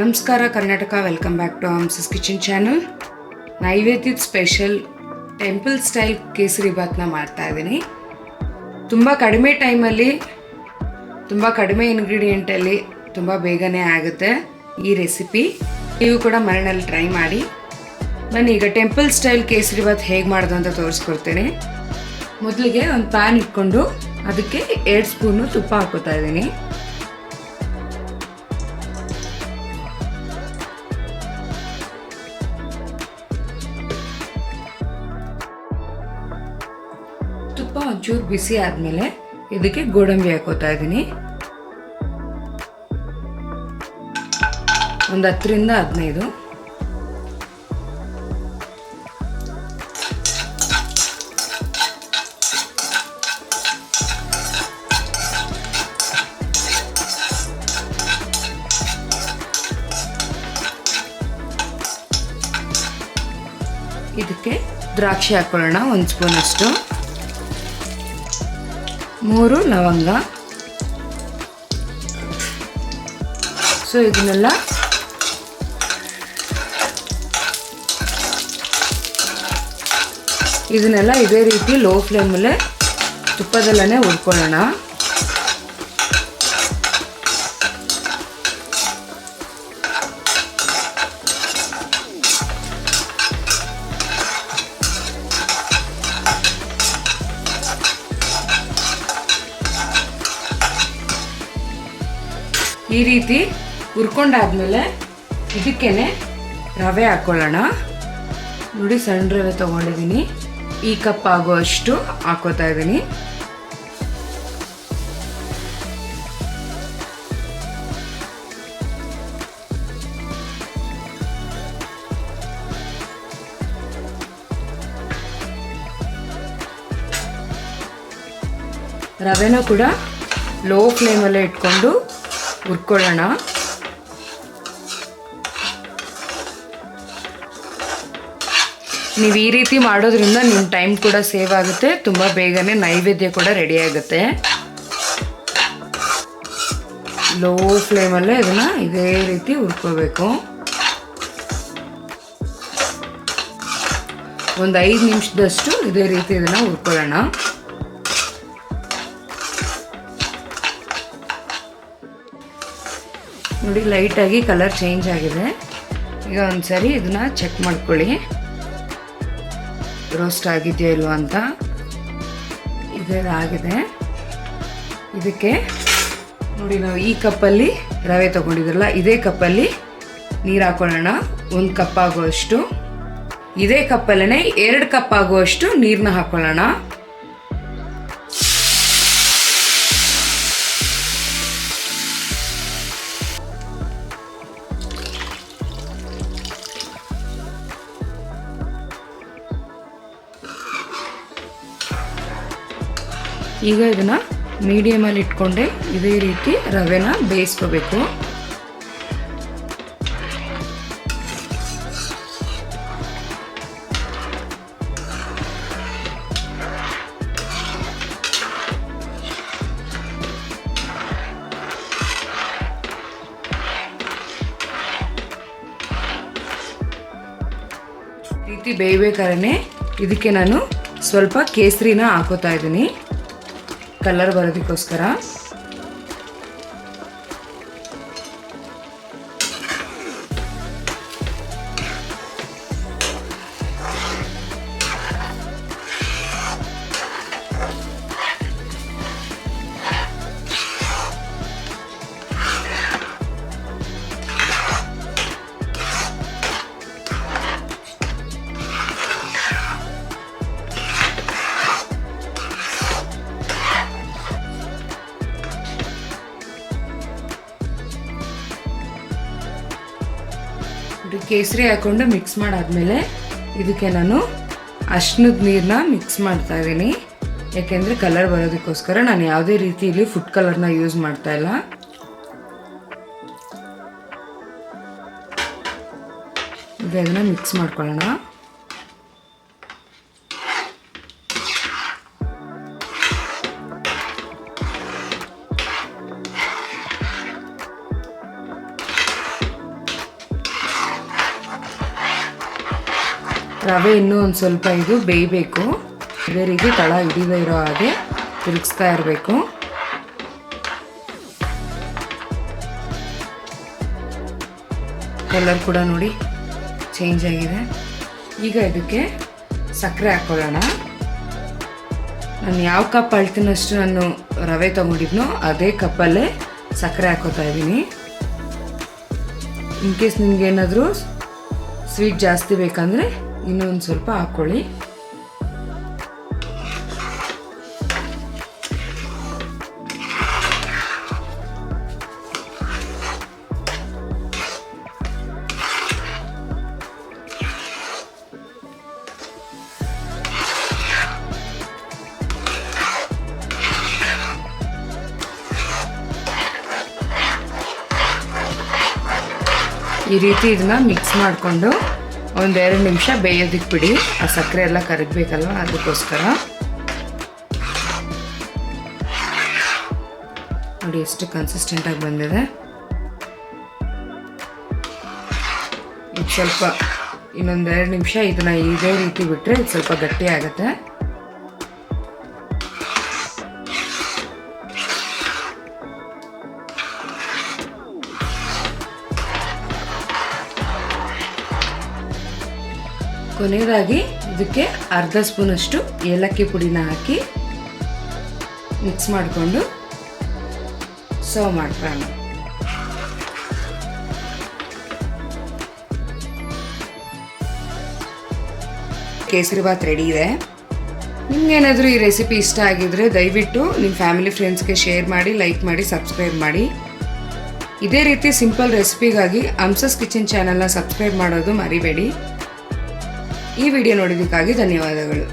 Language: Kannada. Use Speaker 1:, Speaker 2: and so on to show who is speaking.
Speaker 1: ನಮಸ್ಕಾರ Karnataka, welcome back to Hamsa's kitchen channel. ನೈವೇದ್ಯದ ಸ್ಪೆಷಲ್ ಟೆಂಪಲ್ ಸ್ಟೈಲ್ ಕೇಸರಿ ಬಾತ್ನ ಮಾಡ್ತಾ ಇದ್ದೀನಿ. ತುಂಬ ಕಡಿಮೆ ಟೈಮಲ್ಲಿ, ತುಂಬ ಕಡಿಮೆ ಇಂಗ್ರೀಡಿಯೆಂಟಲ್ಲಿ ತುಂಬ ಬೇಗನೆ ಆಗುತ್ತೆ ಈ ರೆಸಿಪಿ. ನೀವು ಕೂಡ ಮನೆಯಲ್ಲಿ ಟ್ರೈ ಮಾಡಿ. ನಾನು ಈಗ ಟೆಂಪಲ್ ಸ್ಟೈಲ್ ಕೇಸರಿ ಬಾತ್ ಹೇಗೆ ಮಾಡೋದು ಅಂತ ತೋರಿಸ್ಕೊಡ್ತೇನೆ. ಮೊದಲಿಗೆ ಒಂದು ಪ್ಯಾನ್ ಇಟ್ಕೊಂಡು ಅದಕ್ಕೆ 2 ಸ್ಪೂನು ತುಪ್ಪ ಹಾಕೋತಾ ಇದ್ದೀನಿ. ತುಪ್ಪ ಒಂಚೂರು ಬಿಸಿ ಆದಮೇಲೆ ಇದಕ್ಕೆ ಗೋಡಂಬಿ ಹಾಕೋತಾ ಇದ್ದೀನಿ. ಒಂದು 10ರಿಂದ 15. ಇದಕ್ಕೆ ದ್ರಾಕ್ಷಿ ಹಾಕೊಳ್ಳೋಣ, 1 ಸ್ಪೂನ್ ಅಷ್ಟು. 3 ಲವಂಗ. ಸೊ ಇದನ್ನೆಲ್ಲ ಇದೇ ರೀತಿ ಲೋ ಫ್ಲೇಮಲ್ಲೇ ತುಪ್ಪದಲ್ಲೇ ಹುರ್ಕೊಳ್ಳೋಣ. ಈ ರೀತಿ ಹುರ್ಕೊಂಡಾದ್ಮೇಲೆ ಇದಕ್ಕೇನೆ ರವೆ ಹಾಕೊಳ್ಳೋಣ. ನೋಡಿ, ಸಣ್ಣ ರವೆ ತೊಗೊಂಡಿದ್ದೀನಿ. ಈ ಕಪ್ ಆಗುವಷ್ಟು ಹಾಕೋತಾ ಇದ್ದೀನಿ. ರವೆನ ಕೂಡ ಲೋ ಫ್ಲೇಮಲ್ಲೇ ಇಟ್ಕೊಂಡು ಹುರ್ಕೊಳ್ಳೋಣ. ನೀವು ಈ ರೀತಿ ಮಾಡೋದ್ರಿಂದ ನಿಮ್ಮ ಟೈಮ್ ಕೂಡ ಸೇವ್ ಆಗುತ್ತೆ, ತುಂಬ ಬೇಗನೆ ನೈವೇದ್ಯ ಕೂಡ ರೆಡಿ ಆಗುತ್ತೆ. ಲೋ ಫ್ಲೇಮಲ್ಲೇ ಇದನ್ನು ಇದೇ ರೀತಿ ಹುರ್ಕೋಬೇಕು. ಒಂದು 5 ನಿಮಿಷದಷ್ಟು ಇದೇ ರೀತಿ ಇದನ್ನು ಹುರ್ಕೊಳ್ಳೋಣ. ನೋಡಿ, ಲೈಟಾಗಿ ಕಲರ್ ಚೇಂಜ್ ಆಗಿದೆ. ಈಗ ಒಂದ್ಸರಿ ಇದನ್ನು ಚೆಕ್ ಮಾಡ್ಕೊಳ್ಳಿ, ರೋಸ್ಟ್ ಆಗಿದೆಯೋ ಇಲ್ವಾ ಅಂತ. ಇದಾಗಿದೆ. ಇದಕ್ಕೆ ನೋಡಿ, ನಾವು ಈ ಕಪ್ಪಲ್ಲಿ ರವೆ ತೊಗೊಂಡಿದ್ರಲ್ಲ, ಇದೇ ಕಪ್ಪಲ್ಲಿ ನೀರು ಹಾಕೊಳ್ಳೋಣ. 1 ಕಪ್ ಆಗುವಷ್ಟು. ಇದೇ ಕಪ್ಪಲ್ಲೇ 2 ಕಪ್ ಆಗುವಷ್ಟು ನೀರನ್ನ ಹಾಕೊಳ್ಳೋಣ. ಈಗ ಇದನ್ನು ಮೀಡಿಯಮಲ್ಲಿ ಇಟ್ಕೊಂಡೆ ಇದೇ ರೀತಿ ರವೆನ ಬೇಯಿಸ್ಕೋಬೇಕು. ರೀತಿ ಬೇಯಬೇಕಾದ್ರೆ ಇದಕ್ಕೆ ನಾನು ಸ್ವಲ್ಪ ಕೇಸರಿನ ಹಾಕೋತಾ ಇದ್ದೀನಿ, ಕಲರ್ ಬರೋದಕ್ಕೋಸ್ಕರ. ಕೇಸರಿ ಹಾಕೊಂಡು ಮಿಕ್ಸ್ ಮಾಡಾದ್ಮೇಲೆ ಇದಕ್ಕೆ ನಾನು ಅರ್ಶಿನದ ನೀರನ್ನ ಮಿಕ್ಸ್ ಮಾಡ್ತಾ ಇದ್ದೀನಿ. ಯಾಕೆಂದರೆ ಕಲರ್ ಬರೋದಕ್ಕೋಸ್ಕರ. ನಾನು ಯಾವುದೇ ರೀತಿಯಲ್ಲಿ ಫುಡ್ ಕಲರ್ನ ಯೂಸ್ ಮಾಡ್ತಾ ಇಲ್ಲ. ಇದನ್ನು ಮಿಕ್ಸ್ ಮಾಡ್ಕೊಳ್ಳೋಣ. ರವೆ ಇನ್ನೂ ಒಂದು ಸ್ವಲ್ಪ ಇದು ಬೇಯಬೇಕು. ಇದೇ ರೀತಿ ತಳ ಹಿಡಿದೇ ಇರೋ ಹಾಗೆ ತಿರುಗಿಸ್ತಾ ಇರಬೇಕು. ಕಲರ್ ಕೂಡ ನೋಡಿ ಚೇಂಜ್ ಆಗಿದೆ. ಈಗ ಇದಕ್ಕೆ ಸಕ್ಕರೆ ಹಾಕ್ಕೊಳ್ಳೋಣ. ನಾನು ಯಾವ ಕಪ್ ಅಳ್ತೀನಷ್ಟು ನಾನು ರವೆ ತೊಗೊಂಡಿದ್ನೋ ಅದೇ ಕಪ್ಪಲ್ಲೇ ಸಕ್ಕರೆ ಹಾಕೋತಾ ಇದ್ದೀನಿ. ಇನ್ ಕೇಸ್ ನಿಮ್ಗೆ ಏನಾದರೂ ಸ್ವೀಟ್ ಜಾಸ್ತಿ ಬೇಕಂದರೆ ಇನ್ನೂ ಒಂದು ಸ್ವಲ್ಪ ಹಾಕ್ಕೊಳ್ಳಿ. ಈ ರೀತಿ ಇದನ್ನ ಮಿಕ್ಸ್ ಮಾಡಿಕೊಂಡು ಒಂದೆರಡು ನಿಮಿಷ ಬೇಯೋದಕ್ಕೆ ಬಿಡಿ. ಆ ಸಕ್ಕರೆ ಎಲ್ಲ ಕರಗಬೇಕಲ್ವ, ಅದಕ್ಕೋಸ್ಕರ. ನೋಡಿ ಎಷ್ಟು ಕನ್ಸಿಸ್ಟೆಂಟಾಗಿ ಬಂದಿದೆ. ಇದು ಸ್ವಲ್ಪ ಇನ್ನೊಂದೆರಡು ನಿಮಿಷ ಇದನ್ನ ಇದೇ ರೀತಿ ಬಿಟ್ಟರೆ ಇದು ಸ್ವಲ್ಪ ಗಟ್ಟಿ ಆಗುತ್ತೆ. ಕೊನೆಯದಾಗಿ ಇದಕ್ಕೆ ಅರ್ಧ ಸ್ಪೂನಷ್ಟು ಏಲಕ್ಕಿ ಪುಡಿನ ಹಾಕಿ ಮಿಕ್ಸ್ ಮಾಡಿಕೊಂಡು ಸರ್ವ್ ಮಾಡ್ಕೊಳ್ಳೋಣ. ಕೇಸರಿಬಾತ್ ರೆಡಿ ಇದೆ. ನಿಮ್ಗೇನಾದರೂ ಈ ರೆಸಿಪಿ ಇಷ್ಟ ಆಗಿದ್ರೆ ದಯವಿಟ್ಟು ನಿಮ್ಮ ಫ್ಯಾಮಿಲಿ ಫ್ರೆಂಡ್ಸ್ಗೆ ಶೇರ್ ಮಾಡಿ, ಲೈಕ್ ಮಾಡಿ, ಸಬ್ಸ್ಕ್ರೈಬ್ ಮಾಡಿ. ಇದೇ ರೀತಿ ಸಿಂಪಲ್ ರೆಸಿಪಿಗಾಗಿ ಹಂಸಸ್ ಕಿಚನ್ ಚಾನಲ್ನ ಸಬ್ಸ್ಕ್ರೈಬ್ ಮಾಡೋದು ಮರಿಬೇಡಿ. ಈ ವಿಡಿಯೋ ನೋಡಿದ್ದಕ್ಕಾಗಿ ಧನ್ಯವಾದಗಳು.